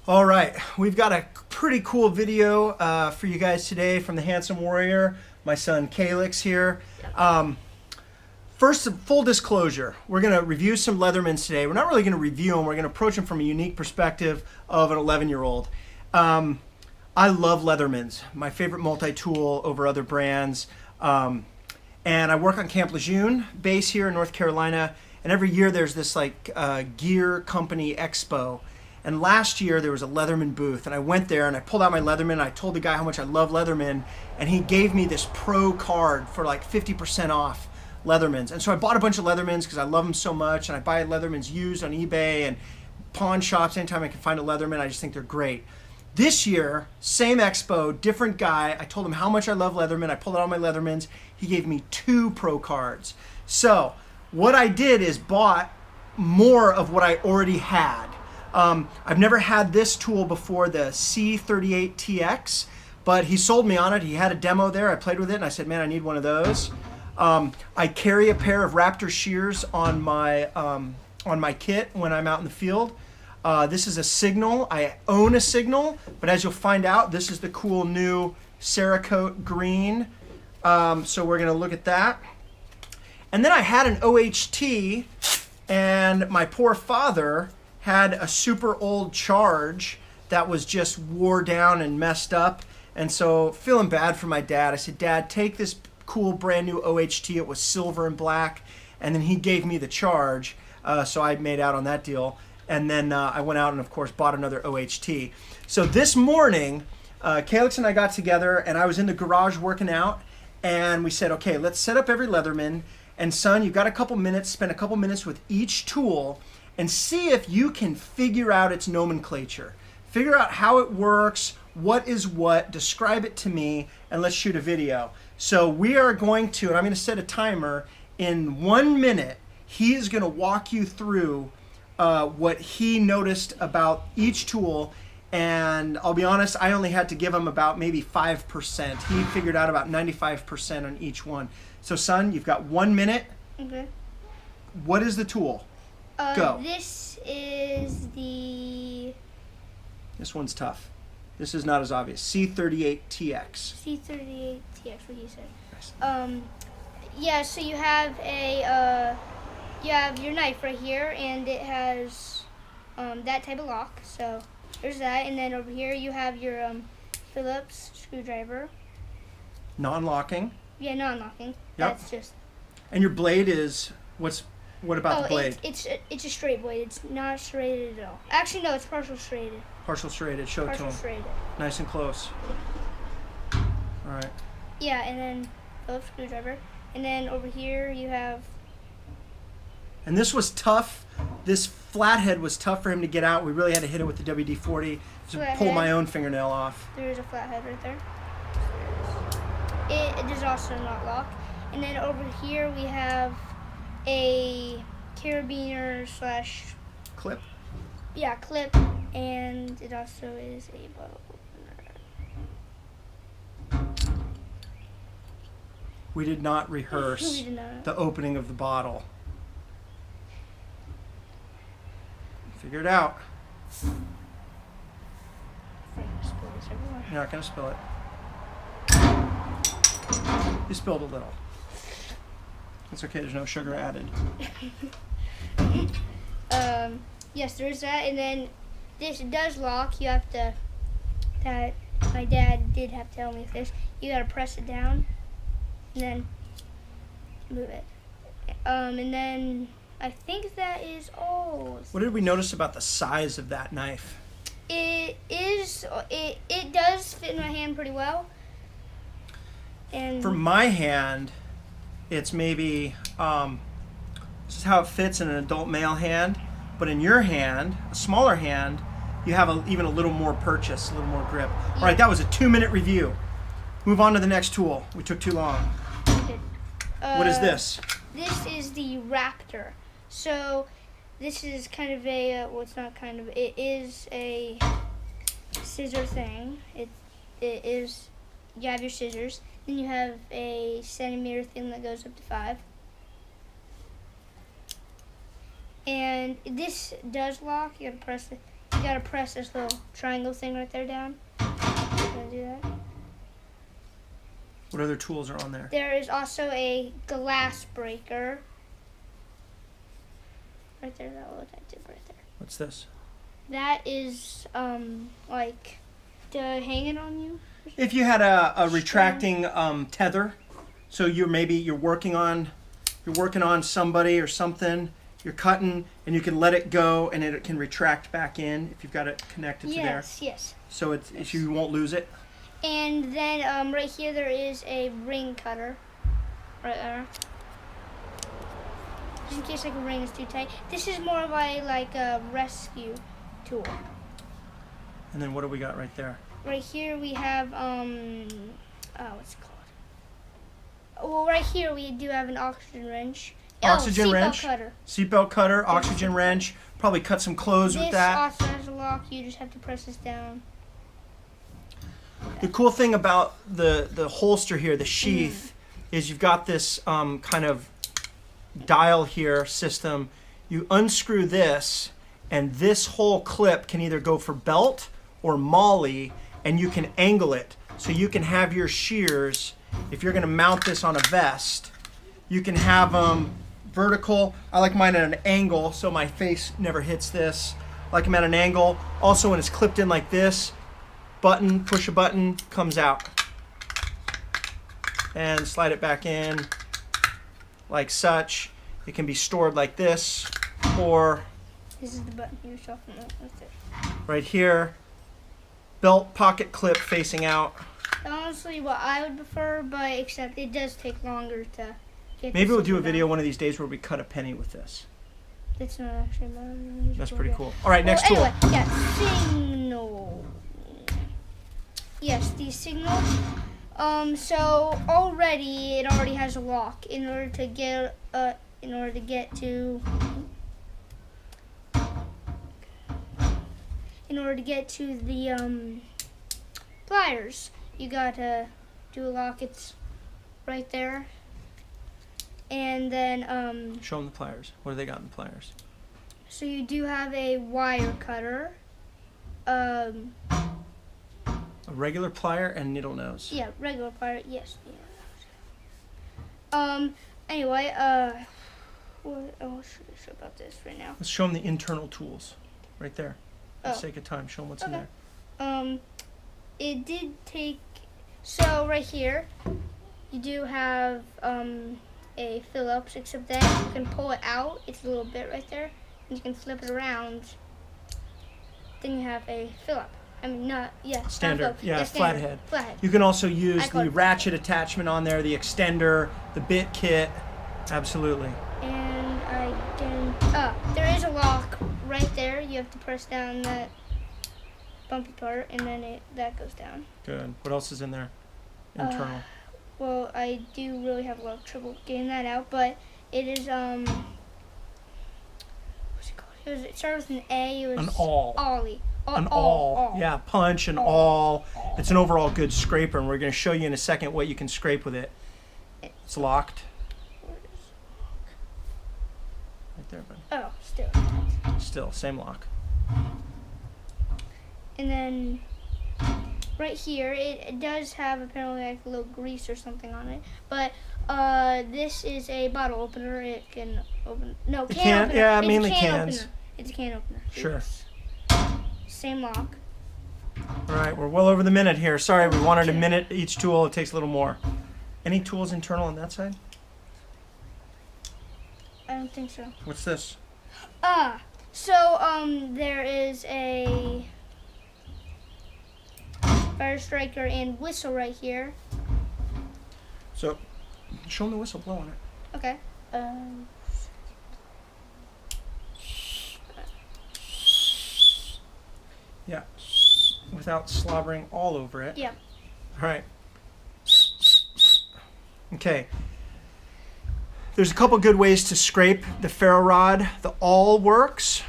All right, we've got a pretty cool video for you guys today from the Handsome Warrior, my son Calix here. First, full disclosure, we're going to review some Leathermans today. We're not really going to review them, we're going to approach them from a unique perspective of an 11-year-old. I love Leathermans, my favorite multi-tool over other brands. And I work on Camp Lejeune base here in North Carolina, and every year there's this gear company expo. And last year there was a Leatherman booth, and I went there and I pulled out my Leatherman. And I told the guy how much I love Leatherman, and he gave me this pro card for like 50% off Leathermans. And so I bought a bunch of Leathermans because I love them so much, and I buy Leathermans used on eBay and pawn shops anytime I can find a Leatherman. I just think they're great. This year, same expo, different guy. I told him how much I love Leatherman. I pulled out all my Leathermans. He gave me 2 pro cards. So what I did is bought more of what I already had. I've never had this tool before, the C38TX, but he sold me on it. He had a demo there. I played with it and I said, man, I need one of those. I carry a pair of Raptor shears on my kit when I'm out in the field. This is a Signal. I own a Signal, but as you'll find out, this is the cool new Cerakote green. So we're gonna look at that. And then I had an OHT, and my poor father had a super old Charge that was just wore down and messed up. And so feeling bad for my dad, I said, Dad, take this cool brand new OHT. It was silver and black. And then he gave me the Charge. So I made out on that deal. And then I went out and of course bought another OHT. So this morning, Calix and I got together and I was in the garage working out, and we said, okay, let's set up every Leatherman. And son, you've got a couple minutes, spend a couple minutes with each tool and see if you can figure out its nomenclature. Figure out how it works, what is what, describe it to me, and let's shoot a video. So we are going to, and I'm going to set a timer, in 1 minute, he is going to walk you through what he noticed about each tool. And I'll be honest, I only had to give him about maybe 5%. He figured out about 95% on each one. So son, you've got 1 minute. Okay. What is the tool? Go. This is the... This one's tough. This is not as obvious. C38TX. C38TX, what you said. Nice. Yeah, so you have a, you have your knife right here, and it has that type of lock. So there's that, and then over here you have your Phillips screwdriver. Non-locking. Yeah, non-locking. Yep. That's just... And your blade is, what about the blade? It's a straight blade. It's not serrated at all. Actually, no, it's partial serrated. Partial serrated. Show it to him. Serrated. Nice and close. All right. Yeah, and then Phillips screwdriver. And then over here you have... And this was tough. This flathead was tough for him to get out. We really had to hit it with the WD-40 to pull my own fingernail off. There is a flathead right there. It does also not lock. And then over here we have a carabiner slash... Clip. Yeah, clip. And it also is a bottle opener. We did not rehearse We did not. the opening of the bottle. Figure it out. You're not going to spill it. You spilled a little. It's okay, there's no sugar added. Yes, there is that, and then this does lock. You have to, my dad did have to tell me this. You gotta press it down, and then move it. And then I think that is all. What did we notice about the size of that knife? It does fit in my hand pretty well. And For my hand, it's maybe, this is how it fits in an adult male hand, but in your hand, a smaller hand, you have even a little more purchase, a little more grip. All right, that was a 2-minute review. Move on to the next tool. We took too long. What is this? This is the Raptor. So this is kind of a, well, it's not kind of, it is a scissor thing. It is, you have your scissors, then you have a centimeter thing that goes up to 5. And this does lock. You gotta press it. you gotta press this little triangle thing right there down. Gonna do that. What other tools are on there? There is also a glass breaker. Right there, that little tip right there. What's this? That is like to hang it on you. If you had a retracting tether, so you're working on somebody or something, you're cutting and you can let it go and it can retract back in if you've got it connected to there. Yes. So you won't lose it. And then right here there is a ring cutter, right there. Just in case like a ring is too tight. This is more of a rescue tool. And then what do we got right there? Right here we have what's it called? Well, right here we do have an oxygen wrench. Oxygen wrench. Seatbelt cutter. Oxygen wrench. Probably cut some clothes with that. This also has a lock. You just have to press this down. The cool thing about the holster here, the sheath, is you've got this kind of dial here system. You unscrew this, and this whole clip can either go for belt or molly, and you can angle it. So you can have your shears, if you're going to mount this on a vest, you can have them vertical. I like mine at an angle so my face never hits this. I like them at an angle. Also, when it's clipped in like this, button, push a button, comes out. And slide it back in like such. It can be stored like this, or this is the button you were talking about. That's it. Right here, belt pocket clip facing out. Honestly, what I would prefer, but except it does take longer to get. Maybe we'll do a video one of these days where we cut a penny with this. It's not actually mine. That's pretty cool. All right, next tool. Anyway, yeah, signal. Yes, the signal. So it already has a lock. In order to get to the pliers, you gotta do a lock. It's right there. And then show them the pliers. What do they got in the pliers? So you do have a wire cutter. A regular plier and needle nose. Yeah, regular plier. Yes. Yeah. Anyway, what else should I show about this right now? Let's show them the internal tools, right there. For the Oh. sake of time, show them what's in Okay. there. It did take. So right here, you do have a Phillips, except then you can pull it out. It's a little bit right there, and you can flip it around. Then you have a Phillips. I mean, not, yeah. Standard, not yeah, standard. flathead. You can also use call the it ratchet attachment on there, the extender, the bit kit. Absolutely. And I can, there is a lock right there. You have to press down that bumpy part, and then that goes down. Good. What else is in there? Internal. Well, I do really have a lot of trouble getting that out, but it is, what's it called? It started with an A. It was An awl. Ollie. An awl. Yeah, punch, an awl. It's an overall good scraper, and we're going to show you in a second what you can scrape with it. It's locked. Right there, bud. Oh, still. Still, same lock. And then right here, it does have apparently like a little grease or something on it. But this is a bottle opener. It can open. No, can opener. Yeah, it's mainly a can cans. Opener. It's a can opener. Sure. Oops. Same lock. All right, we're well over the minute here. Sorry, we wanted a minute each tool. It takes a little more. Any tools internal on that side? I don't think so. What's this? So there is a fire striker and whistle right here. So, show them the whistle, blow on it. Okay. Yeah, without slobbering all over it. Yeah. All right. Okay. There's a couple good ways to scrape the ferro rod. The awl works.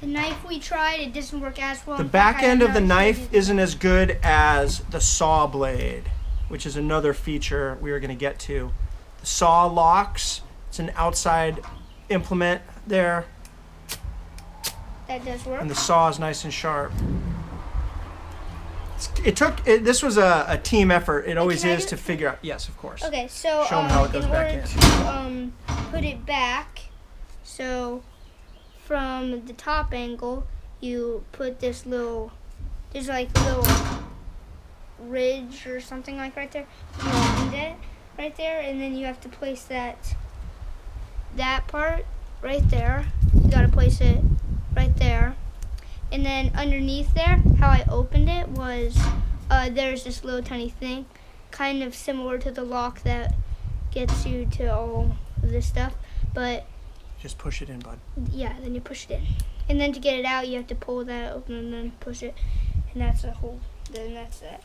The knife we tried, it doesn't work as well. The In fact, back I end have of the not knife used it. isn't as good as the saw blade, which is another feature we are going to get to. The saw locks. It's an outside implement there. that does work. And the saw is nice and sharp. This was a team effort. It always is to figure out. Yes, of course. Okay, so Show them how it goes in back order in. to put it back, so from the top angle, you put this little, there's like a little ridge or something like right there. You opened it right there, and then you have to place that part right there. You gotta place it right there. And then underneath there, how I opened it was, there's this little tiny thing, kind of similar to the lock that gets you to all of this stuff, but just push it in, bud. yeah, then you push it in. And then to get it out, you have to pull that open and then push it, and that's a whole, then that's that.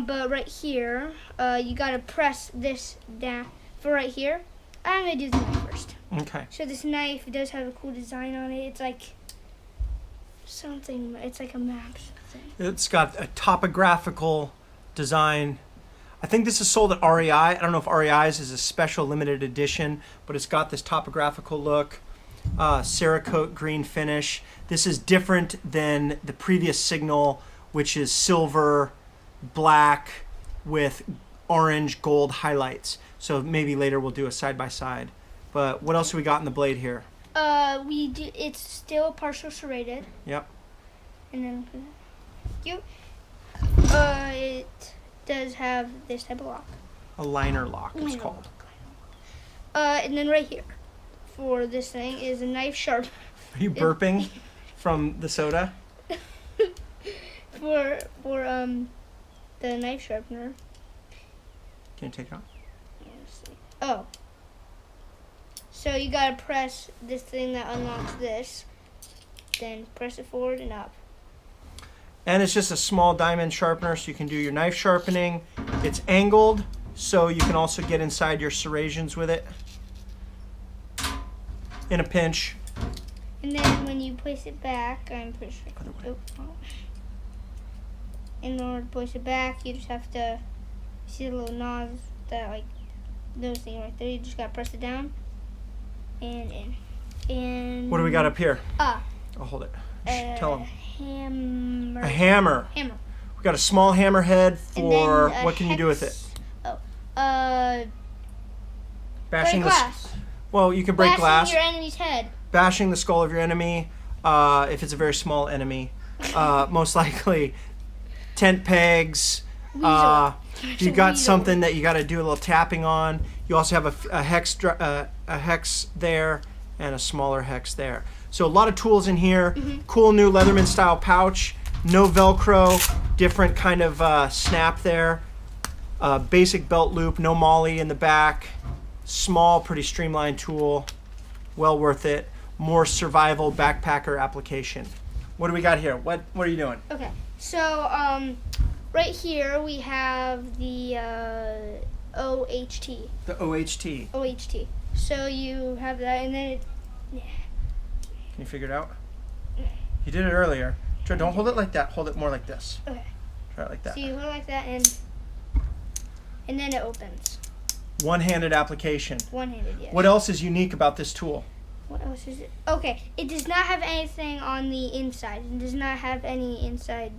But right here, you gotta press this down. For right here, I'm gonna do the knife first. Okay. So this knife does have a cool design on it. It's like something, it's like a map thing. It's got a topographical design. I think this is sold at REI. I don't know if REI's is a special limited edition, but it's got this topographical look. Cerakote green finish. This is different than the previous Signal, which is silver, black with orange gold highlights. So maybe later we'll do a side by side. But what else have we got in the blade here? We do. It's still partial serrated. Yep. And then it does have this type of lock. A liner lock, it's called. And then right here, for this thing, is a knife sharp. Are you burping from the soda? for the knife sharpener. Can you take it out? Let's see. Oh. So you gotta press this thing that unlocks this, then press it forward and up. And it's just a small diamond sharpener, so you can do your knife sharpening. It's angled, so you can also get inside your serrations with it in a pinch. And then when you place it back, I'm pretty sure. In order to place it back, you just have to see the little knobs that like those things right there. You just gotta press it down and in. And What do we got up here? I'll hold it. Tell them. Hammer. A hammer. Hammer. We got a small hammer head for then what can you do with it? Bashing break glass. Well, you can break glass. Bashing your enemy's head. Bashing the skull of your enemy, if it's a very small enemy. Most likely, tent pegs. You got something that you got to do a little tapping on. You also have a hex there and a smaller hex there. So a lot of tools in here. Cool new Leatherman style pouch. No Velcro. Different kind of snap there. Basic belt loop. No molly in the back. Small, pretty streamlined tool. Well worth it. More survival backpacker application. What do we got here? What are you doing? Okay. So right here we have the OHT. The OHT. OHT. So you have that, and then it. Can you figure it out? You did it earlier. Try, don't hold it like that. Hold it more like this. Okay. Try it like that. So you hold it like that, and then it opens. One-handed application. One-handed, yes. What else is unique about this tool? What else is it? Okay, it does not have anything on the inside. It does not have any inside.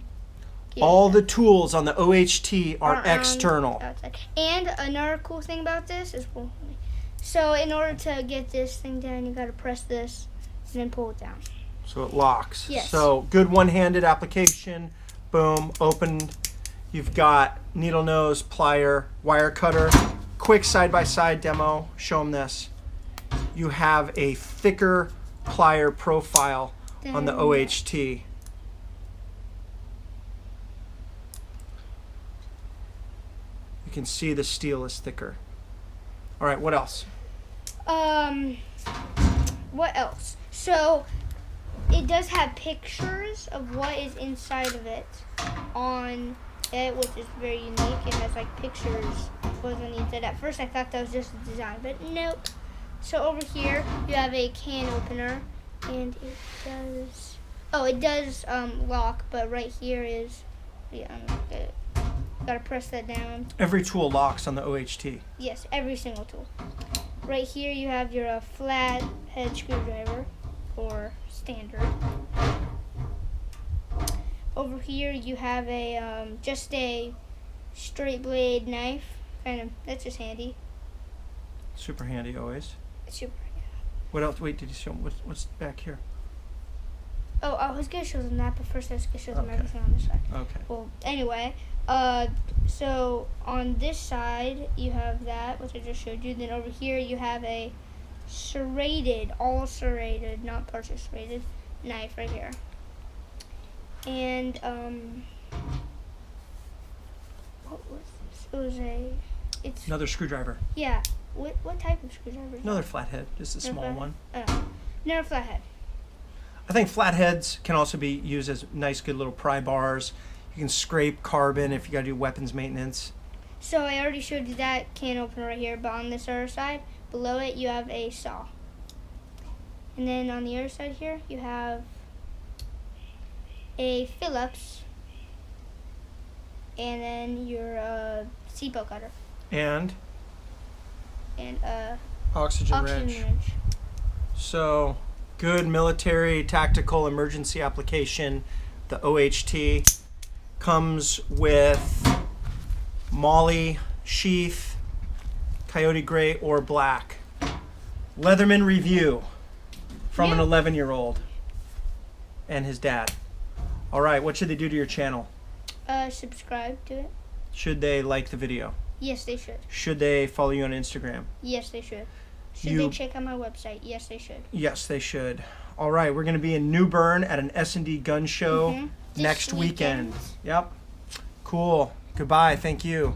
All the tools on the OHT are external. Outside. And another cool thing about this is, so in order to get this thing down, you gotta press this and then pull it down. So it locks. Yes. So good one-handed application. Boom, opened. You've got needle nose, plier, wire cutter. Quick side-by-side demo. Show them this. You have a thicker plier profile on the OHT. You can see the steel is thicker. All right, what else? What else? So it does have pictures of what is inside of it on it, which is very unique. It has like pictures of what's on the inside. At first I thought that was just a design, but nope. So over here you have a can opener, and it does lock, but right here is gotta press that down. Every tool locks on the OHT. Yes, every single tool. Right here you have your flat head screwdriver, or standard. over here you have a just a straight blade knife. That's just handy. Super handy always. Super. What else? Wait, did you show what's back here? Oh, I was gonna show them that, but first I was gonna show them Okay. everything on this side. Okay. Well, anyway, so on this side you have that, which I just showed you. Then over here you have a serrated, all serrated, not partially serrated, knife right here. And what was this? It was it's Another screwdriver. yeah. What type of screwdriver? Is Another flathead, just a that? small one. Another flathead. I think flatheads can also be used as nice, good little pry bars. You can scrape carbon if you got to do weapons maintenance. So I already showed you that can opener right here, but on this other side, below it, you have a saw. And then on the other side here, you have a Phillips, and then your seatbelt cutter, And and oxygen oxygen wrench. wrench. So, good military tactical emergency application. The OHT comes with Molly sheath, coyote gray or black. Leatherman review from an Yeah. 11-year-old and his dad. All right, what should they do to your channel? Subscribe to it. Should they like the video? Yes, they should. Should they follow you on Instagram? Yes, they should. Should You- they check out my website? Yes, they should. Yes, they should. All right, we're going to be in New Bern at an S&D gun show Mhm. This next weekend. weekend. Yep. Cool. Goodbye. Thank you.